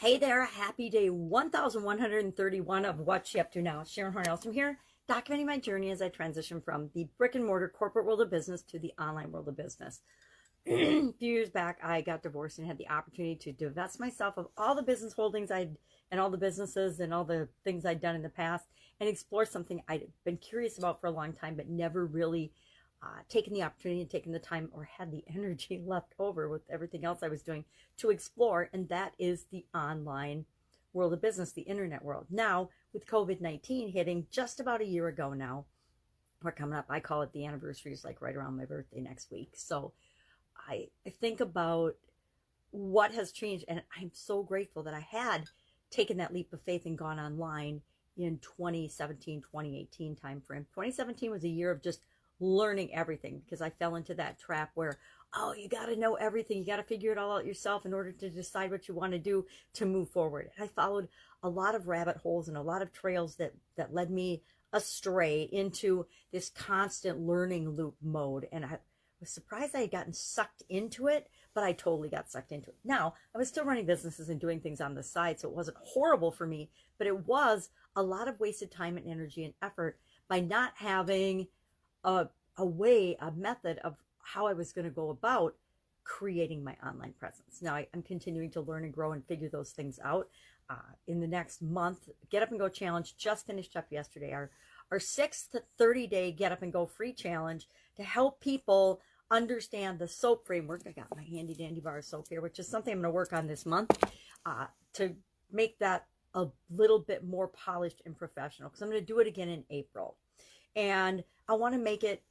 Hey there, happy day 1131 of What's She Up To Now. Sharon Horne-Ellstrom here, documenting my journey as I transition from the brick and mortar corporate world of business to the online world of business. A few years back, I got divorced and had the opportunity to divest myself of all the business holdings and all the businesses and all the things I'd done in the past and explore something I'd been curious about for a long time, but never really taken the opportunity and taken the time or had the energy left over with everything else I was doing to explore, and that is the online world of business, the internet world. Now, with COVID-19 hitting just about a year ago now, we're coming up, I call it the anniversary, is like right around my birthday next week. So I think about what has changed, and I'm so grateful that I had taken that leap of faith and gone online in 2017, 2018 timeframe. 2017 was a year of just learning everything, because I fell into that trap where, oh, you got to know everything. You got to figure it all out yourself in order to decide what you want to do to move forward. And I followed a lot of rabbit holes and a lot of trails that led me astray into this constant learning loop mode. And I was surprised I had gotten sucked into it, but I totally got sucked into it. Now, I was still running businesses and doing things on the side, so it wasn't horrible for me, but it was a lot of wasted time and energy and effort by not having a way, a method of how I was going to go about creating my online presence. Now, I'm continuing to learn and grow and figure those things out. In the next month, Get Up and Go Challenge just finished up yesterday. Our 6th 30-day Get Up and Go free challenge to help people understand the SOAP framework. I got my handy dandy bar of soap here, which is something I'm going to work on this month to make that a little bit more polished and professional, because I'm going to do it again in April. And I want to make it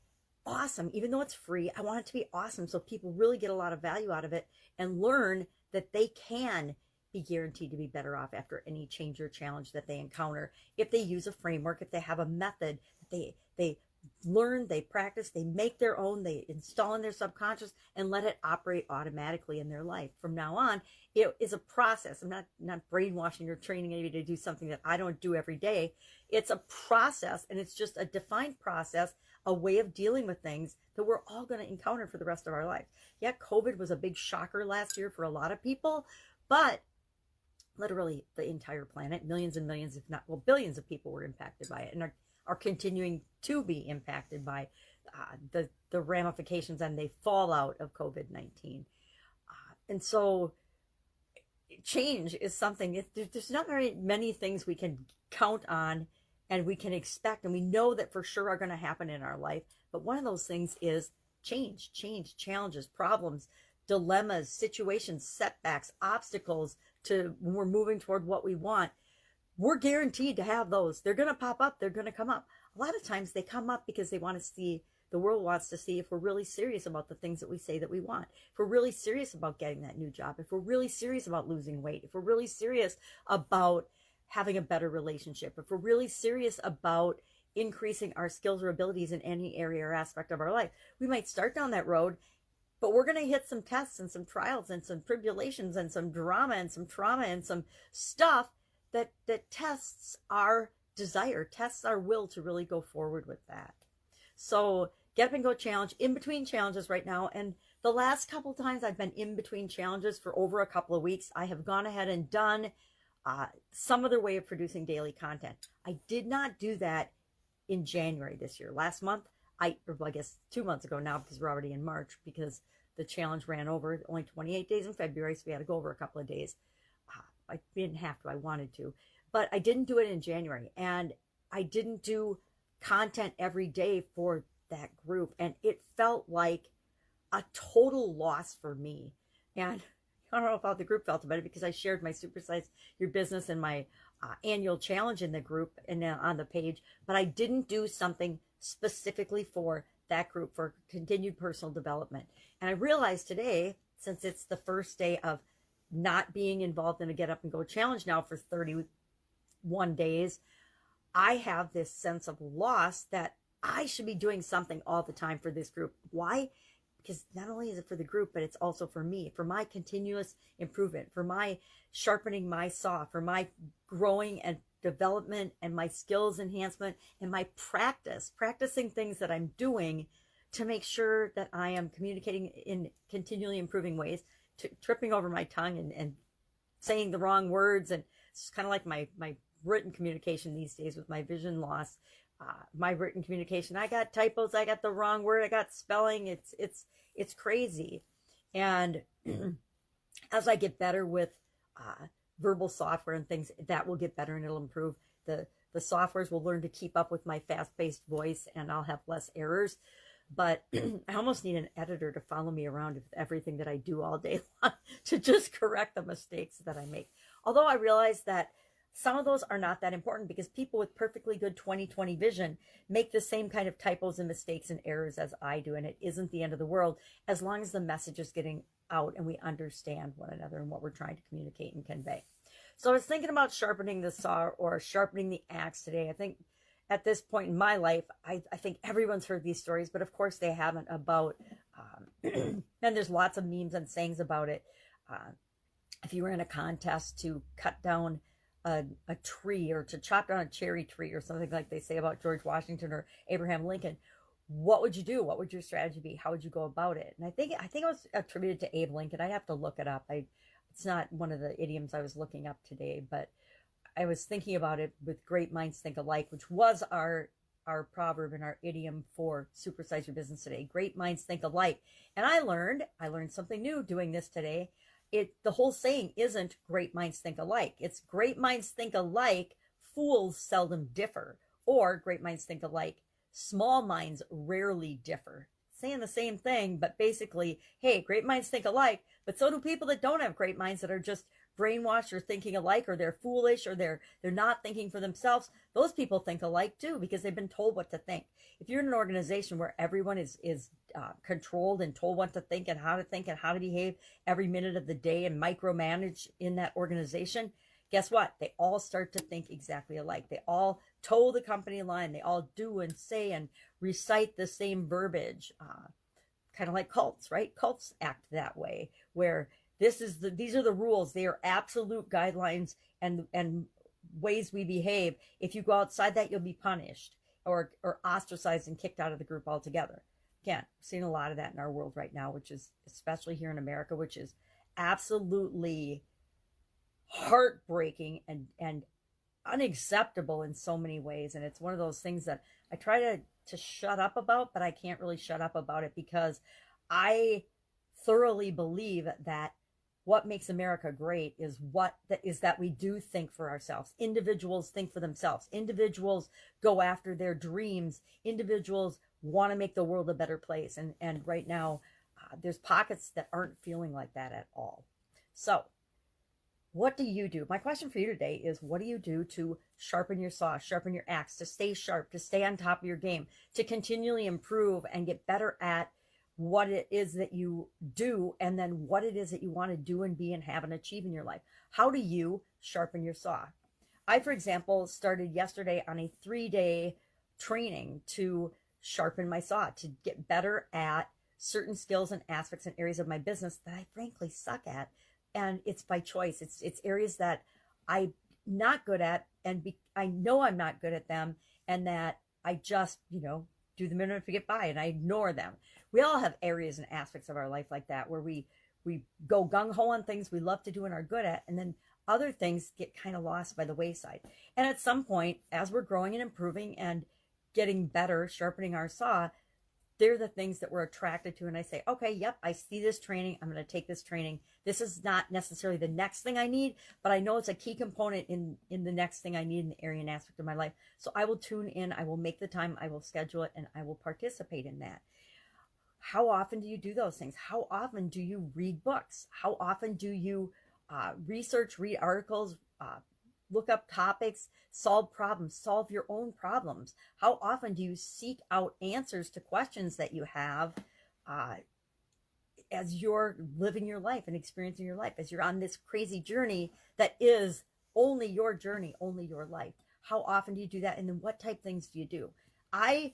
awesome. Even though it's free, I want it to be awesome so people really get a lot of value out of it and learn that they can be guaranteed to be better off after any change or challenge that they encounter if they use a framework, if they have a method that they learn, they practice, they make their own, they install in their subconscious and let it operate automatically in their life. From now on, it is a process. I'm not brainwashing or training anybody to do something that I don't do every day. It's a process, and it's just a defined process, a way of dealing with things that we're all going to encounter for the rest of our life. Yeah, COVID was a big shocker last year for a lot of people, but literally the entire planet, millions and millions, if not, well, billions of people were impacted by it and are continuing to be impacted by the ramifications and the fallout of COVID-19. And so change is something, there's not very many things we can count on and we can expect, and we know that for sure are going to happen in our life. But one of those things is change, challenges, problems, dilemmas, situations, setbacks, obstacles to when we're moving toward what we want. We're guaranteed to have those. They're going to pop up. They're going to come up. A lot of times they come up because they want to see, the world wants to see if we're really serious about the things that we say that we want. If we're really serious about getting that new job, if we're really serious about losing weight, if we're really serious about having a better relationship, if we're really serious about increasing our skills or abilities in any area or aspect of our life, we might start down that road, but we're going to hit some tests and some trials and some tribulations and some drama and some trauma and some stuff that tests our desire, tests our will to really go forward with that. So Get Up and Go Challenge, in between challenges right now. And the last couple times I've been in between challenges for over a couple of weeks, I have gone ahead and done some other way of producing daily content. I did not do that in January this year. Last month, I guess 2 months ago now, because we're already in March, because the challenge ran over only 28 days in February, so we had to go over a couple of days. I didn't have to, I wanted to, but I didn't do it in January, and I didn't do content every day for that group, and it felt like a total loss for me. And I don't know how the group felt about it, because I shared my Supersize Your Business and my annual challenge in the group and on the page, but I didn't do something specifically for that group for continued personal development. And I realized today, since it's the first day of not being involved in a Get Up and Go challenge now for 31 days, I have this sense of loss that I should be doing something all the time for this group. Why? Because not only is it for the group, but it's also for me, for my continuous improvement, for my sharpening my saw, for my growing and development and my skills enhancement and my practicing things that I'm doing to make sure that I am communicating in continually improving ways, tripping over my tongue and saying the wrong words. And it's kind of like my written communication these days with my vision loss. My written communication, I got typos, I got the wrong word, I got spelling. It's crazy. And as I get better with verbal software and things, that will get better and it'll improve. The softwares will learn to keep up with my fast-paced voice, and I'll have less errors. But I almost need an editor to follow me around with everything that I do all day long to just correct the mistakes that I make. Although I realize that some of those are not that important, because people with perfectly good 20/20 vision make the same kind of typos and mistakes and errors as I do, and it isn't the end of the world as long as the message is getting out and we understand one another and what we're trying to communicate and convey. So I was thinking about sharpening the saw or sharpening the axe today. I think at this point in my life, I think everyone's heard these stories, but of course they haven't, about, and there's lots of memes and sayings about it. If you were in a contest to cut down a tree or to chop down a cherry tree or something like they say about George Washington or Abraham Lincoln, what would you do? What would your strategy be? How would you go about it? And I think it was attributed to Abe Lincoln. I'd have to look it up. It's not one of the idioms I was looking up today, but I was thinking about it with great minds think alike, which was our proverb and our idiom for Supersize Your Business today. Great minds think alike. And I learned something new doing this today. The whole saying isn't great minds think alike. It's great minds think alike, fools seldom differ. Or great minds think alike, small minds rarely differ. Saying the same thing, but basically, hey, great minds think alike, but so do people that don't have great minds, that are just brainwashed or thinking alike, or they're foolish, or they're not thinking for themselves. Those people think alike too, because they've been told what to think. If you're in an organization where everyone is controlled and told what to think and how to behave every minute of the day, and micromanage in that organization, guess what? They all start to think exactly alike. They all toe the company line. They all do and say and recite the same verbiage, kind of like cults, right? Cults act that way, where these are the rules. They are absolute guidelines and ways we behave. If you go outside that, you'll be punished or ostracized and kicked out of the group altogether. Again, we're seeing a lot of that in our world right now, which is, especially here in America, which is absolutely heartbreaking and unacceptable in so many ways. And it's one of those things that I try to shut up about, but I can't really shut up about it, because I thoroughly believe that what makes America great is that we do think for ourselves. Individuals think for themselves. Individuals go after their dreams. Individuals want to make the world a better place. And right now, there's pockets that aren't feeling like that at all. So what do you do? My question for you today is, what do you do to sharpen your saw, sharpen your axe, to stay sharp, to stay on top of your game, to continually improve and get better at what it is that you do, and then what it is that you want to do and be and have and achieve in your life? How do you sharpen your saw? I, for example, started yesterday on a 3-day training to sharpen my saw, to get better at certain skills and aspects and areas of my business that I frankly suck at. And it's by choice. It's areas that I'm not good at, and I know I'm not good at them, and that I just, do them enough to get by, and I ignore them. We all have areas and aspects of our life like that, where we go gung-ho on things we love to do and are good at, and then other things get kind of lost by the wayside. And at some point, as we're growing and improving and getting better, sharpening our saw, they're the things that we're attracted to. And I say, okay, yep, I see this training. I'm going to take this training. This is not necessarily the next thing I need, but I know it's a key component in the next thing I need in the area and aspect of my life. So I will tune in. I will make the time. I will schedule it, and I will participate in that. How often do you do those things? How often do you read books? How often do you research, read articles, look up topics, solve problems, solve your own problems? How often do you seek out answers to questions that you have as you're living your life and experiencing your life, as you're on this crazy journey that is only your journey, only your life? How often do you do that? And then what type things do you do? I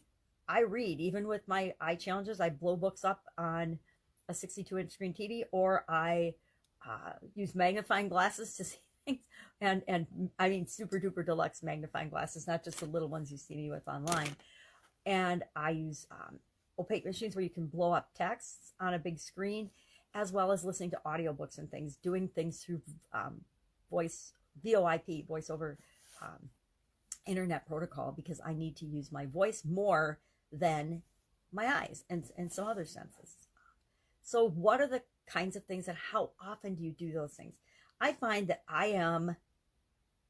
read, even with my eye challenges. I blow books up on a 62-inch screen TV, or I use magnifying glasses to see things. And I mean super duper deluxe magnifying glasses, not just the little ones you see me with online. And I use opaque machines where you can blow up texts on a big screen, as well as listening to audiobooks and things, doing things through VoIP, voice over internet protocol, because I need to use my voice more than my eyes and some other senses. So what are the kinds of things, and how often do you do those things? I find that I am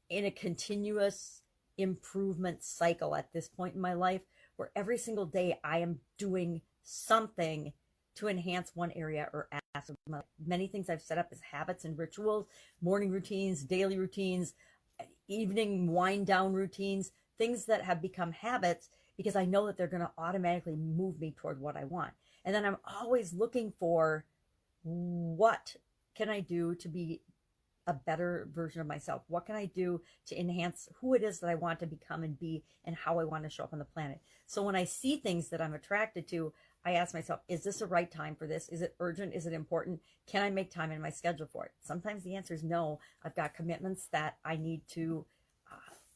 in a continuous improvement cycle at this point in my life, where every single day I am doing something to enhance one area or aspect of my life. Many things I've set up as habits and rituals, morning routines, daily routines, evening wind down routines, things that have become habits because I know that they're going to automatically move me toward what I want. And then I'm always looking for, what can I do to be a better version of myself? What can I do to enhance who it is that I want to become and be, and how I want to show up on the planet? So when I see things that I'm attracted to, I ask myself, is this the right time for this? Is it urgent? Is it important? Can I make time in my schedule for it? Sometimes the answer is no. I've got commitments that I need to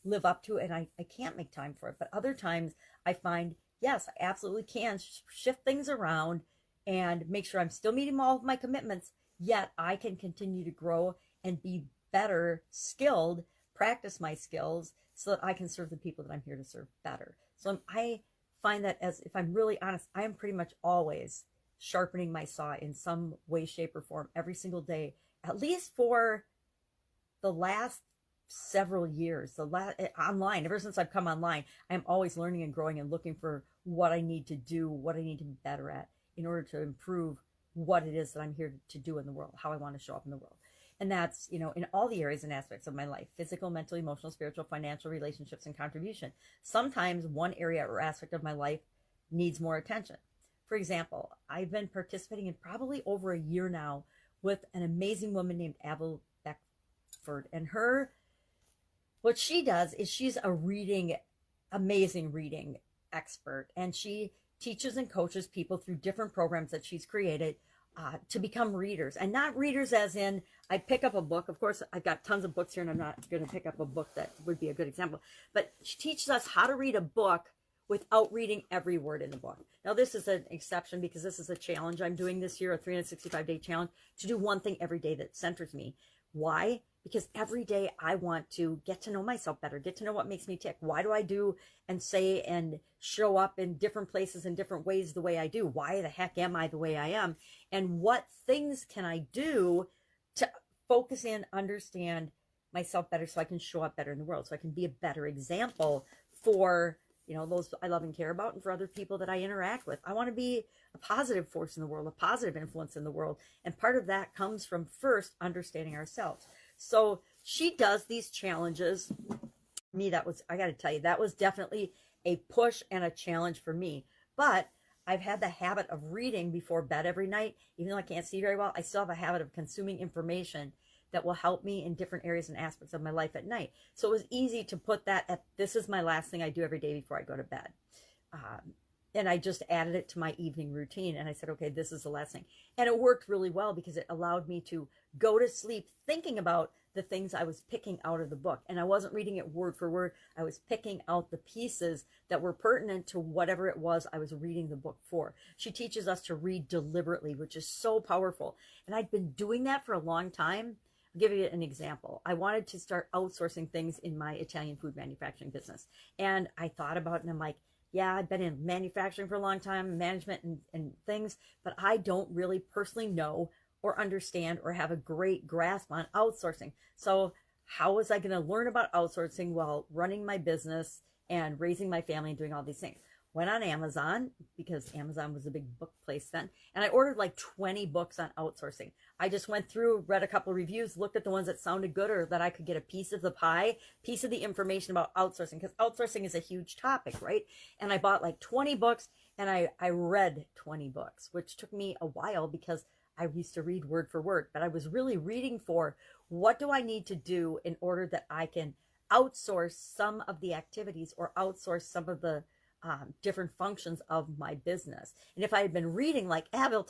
live up to, and I can't make time for it. But other times I find, yes, I absolutely can shift things around and make sure I'm still meeting all of my commitments, yet I can continue to grow and be better skilled, practice my skills, so that I can serve the people that I'm here to serve better. So I find that, as if I'm really honest, I am pretty much always sharpening my saw in some way, shape, or form every single day, at least for the last several years. Online, ever since I've come online, I'm always learning and growing and looking for what I need to do, what I need to be better at in order to improve what it is that I'm here to do in the world, how I want to show up in the world. And that's, in all the areas and aspects of my life: physical, mental, emotional, spiritual, financial, relationships, and contribution. Sometimes one area or aspect of my life needs more attention. For example, I've been participating in probably over a year now with an amazing woman named Avril Beckford. And what she does is she's amazing reading expert. And she teaches and coaches people through different programs that she's created to become readers. And not readers as in, I pick up a book. Of course, I've got tons of books here, and I'm not going to pick up a book that would be a good example. But she teaches us how to read a book without reading every word in the book. Now, this is an exception because this is a challenge I'm doing this year, a 365-day challenge, to do one thing every day that centers me. Why? Because every day I want to get to know myself better, get to know what makes me tick. Why do I do and say and show up in different places in different ways the way I do? Why the heck am I the way I am? And what things can I do to focus in, understand myself better, so I can show up better in the world, so I can be a better example for those I love and care about, and for other people that I interact with. I want to be a positive force in the world, a positive influence in the world. And part of that comes from first understanding ourselves. So she does these challenges. I got to tell you, that was definitely a push and a challenge for me. But I've had the habit of reading before bed every night. Even though I can't see very well, I still have a habit of consuming information that will help me in different areas and aspects of my life at night. So it was easy to put that this is my last thing I do every day before I go to bed. And I just added it to my evening routine. And I said, okay, this is the last thing. And it worked really well because it allowed me to go to sleep thinking about the things I was picking out of the book. And I wasn't reading it word for word. I was picking out the pieces that were pertinent to whatever it was I was reading the book for. She teaches us to read deliberately, which is so powerful. And I'd been doing that for a long time. I'll give you an example. I wanted to start outsourcing things in my Italian food manufacturing business. And I thought about it, and I'm like, yeah, I've been in manufacturing for a long time, management and things, but I don't really personally know or understand or have a great grasp on outsourcing. So how was I going to learn about outsourcing while running my business and raising my family and doing all these things? Went on Amazon, because Amazon was a big book place then, and I ordered like 20 books on outsourcing. I just went through, read a couple of reviews, looked at the ones that sounded good or that I could get a piece of the pie, piece of the information about outsourcing, because outsourcing is a huge topic, right? And I bought like 20 books, and I read 20 books, which took me a while because I used to read word for word, but I was really reading for, what do I need to do in order that I can outsource some of the activities or outsource some of the different functions of my business. And if I had been reading like Avril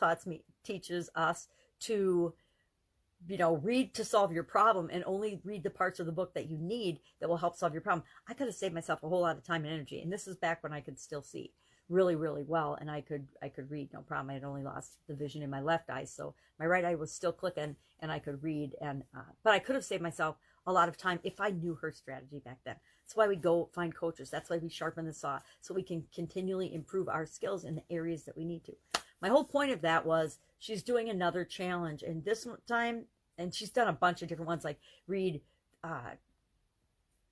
teaches us to, read to solve your problem and only read the parts of the book that you need that will help solve your problem, I could have saved myself a whole lot of time and energy. And this is back when I could still see. really, really well, and I could read no problem. I had only lost the vision in my left eye, so my right eye was still clicking, and I could read. And but I could have saved myself a lot of time if I knew her strategy back then. That's why we go find coaches. That's why we sharpen the saw, so we can continually improve our skills in the areas that we need to. My whole point of that was she's doing another challenge, and this time, and she's done a bunch of different ones, like read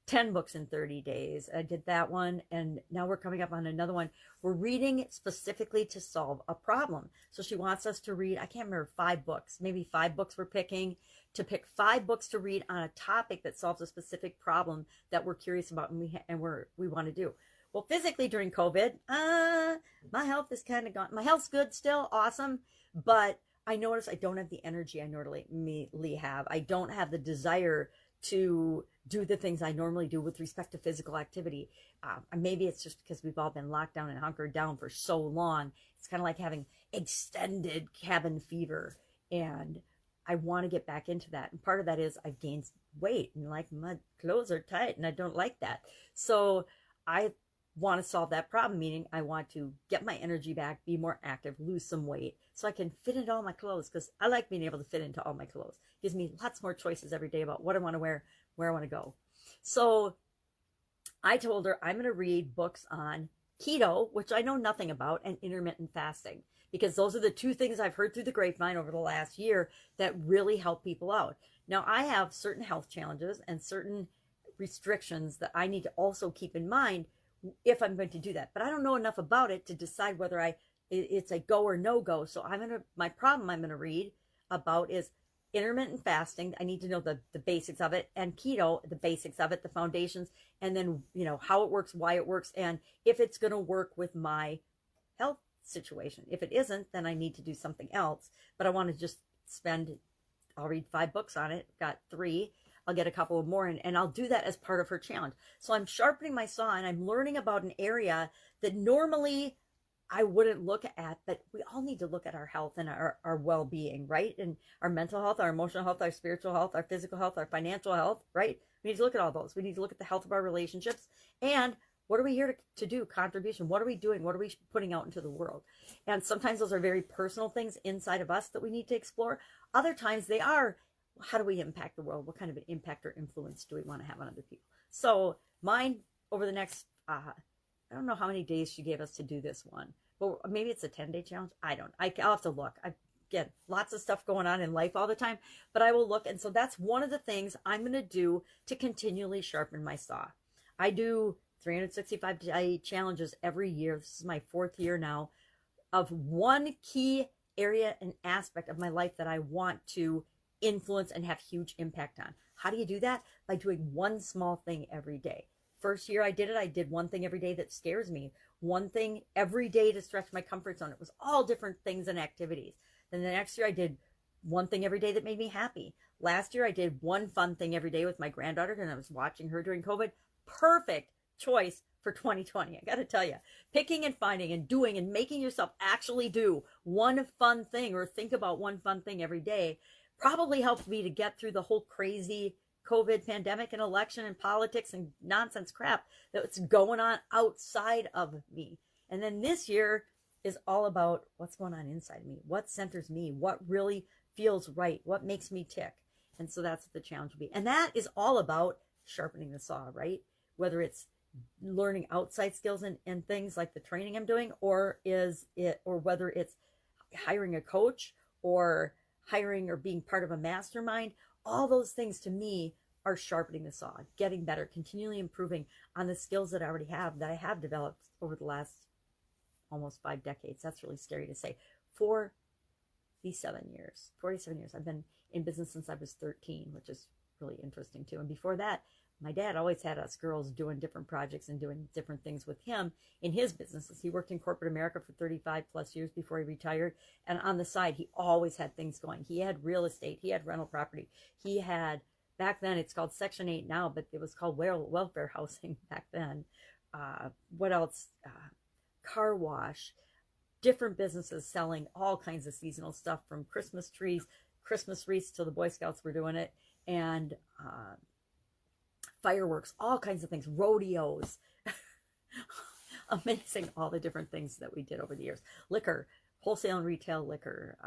10 books in 30 days. I did that one, and now we're coming up on another one. We're reading specifically to solve a problem. So she wants us to read, I can't remember, 5 books, maybe 5 books we're picking, to pick 5 books to read on a topic that solves a specific problem that we're curious about and we want to do. Well, physically during COVID, my health is kind of gone. My health's good still, awesome, but I notice I don't have the energy I normally have. I don't have the desire to do the things I normally do with respect to physical activity. Maybe it's just because we've all been locked down and hunkered down for so long. It's kind of like having extended cabin fever, and I want to get back into that. And part of that is I've gained weight, and like my clothes are tight, and I don't like that. So I want to solve that problem, meaning I want to get my energy back, be more active, lose some weight, so I can fit into all my clothes, because I like being able to fit into all my clothes. It gives me lots more choices every day about what I want to wear, where I want to go. So I told her I'm going to read books on keto, which I know nothing about, and intermittent fasting, because those are the 2 things I've heard through the grapevine over the last year that really help people out. Now, I have certain health challenges and certain restrictions that I need to also keep in mind if I'm going to do that, but I don't know enough about it to decide whether it's a go or no go. So my problem I'm going to read about is intermittent fasting. I need to know the basics of it, and keto, the basics of it, the foundations, and then, how it works, why it works, and if it's going to work with my health situation. If it isn't, then I need to do something else, but I want to just I'll read 5 books on it. Got 3. I'll get a couple of more, and I'll do that as part of her challenge. So I'm sharpening my saw, and I'm learning about an area that normally I wouldn't look at, but we all need to look at our health and our well-being, right? And our mental health, our emotional health, our spiritual health, our physical health, our financial health, right? We need to look at all those. We need to look at the health of our relationships, and what are we here to do? Contribution. What are we doing? What are we putting out into the world? And sometimes those are very personal things inside of us that we need to explore. Other times they are, how do we impact the world? What kind of an impact or influence do we want to have on other people? So mine, over the next, I don't know how many days she gave us to do this one, but maybe it's a 10-day challenge. I'll have to look. I get lots of stuff going on in life all the time, but I will look. And so that's one of the things I'm going to do to continually sharpen my saw. I do 365-day challenges every year. This is my 4th year now, of one key area and aspect of my life that I want to influence and have huge impact on. How do you do that? By doing one small thing every day. First year I did it, I did one thing every day that scares me. One thing every day to stretch my comfort zone. It was all different things and activities. Then the next year I did one thing every day that made me happy. Last year I did one fun thing every day with my granddaughter, and I was watching her during COVID. Perfect choice for 2020. I got to tell you, picking and finding and doing and making yourself actually do one fun thing, or think about one fun thing every day, probably helped me to get through the whole crazy COVID pandemic and election and politics and nonsense crap that's going on outside of me. And then this year is all about what's going on inside me, what centers me, what really feels right, what makes me tick. And so that's what the challenge will be. And that is all about sharpening the saw, right? Whether it's learning outside skills and things like the training I'm doing, or whether it's hiring a coach or hiring or being part of a mastermind. All those things to me are sharpening the saw, getting better, continually improving on the skills that I already have, that I have developed over the last almost 5 decades. That's really scary to say. 47 years. I've been in business since I was 13, which is really interesting too. And before that, my dad always had us girls doing different projects and doing different things with him in his businesses. He worked in corporate America for 35 plus years before he retired. And on the side, he always had things going. He had real estate. He had rental property. He had, back then, it's called Section 8 now, but it was called welfare housing back then. What else? Car wash. Different businesses selling all kinds of seasonal stuff, from Christmas trees, Christmas wreaths, till the Boy Scouts were doing it. And fireworks, all kinds of things, rodeos, amazing, all the different things that we did over the years. Liquor, wholesale and retail liquor,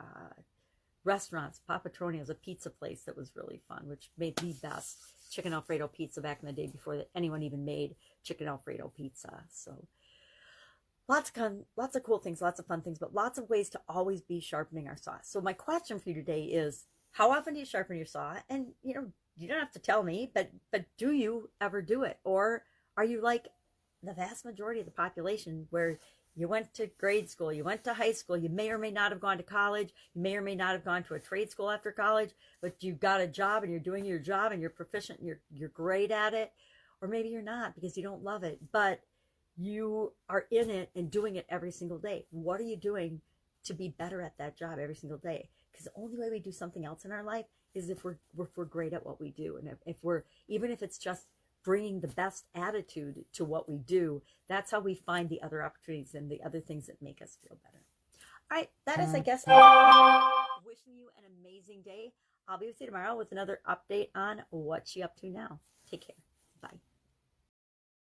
restaurants. Papatroni's, a pizza place that was really fun, which made the best chicken Alfredo pizza back in the day before anyone even made chicken Alfredo pizza. So lots of cool things, lots of fun things, but lots of ways to always be sharpening our saw. So my question for you today is, how often do you sharpen your saw? And you don't have to tell me, but do you ever do it? Or are you like the vast majority of the population, where you went to grade school, you went to high school, you may or may not have gone to college, you may or may not have gone to a trade school after college, but you got a job and you're doing your job and you're proficient, you're great at it, or maybe you're not because you don't love it, but you are in it and doing it every single day. What are you doing to be better at that job every single day? Because the only way we do something else in our life is if we're great at what we do, and if we're, even if it's just bringing the best attitude to what we do, that's how we find the other opportunities and the other things that make us feel better. All right, that is, I guess, wishing you an amazing day. I'll be with you tomorrow with another update on what you up to now. Take care. Bye.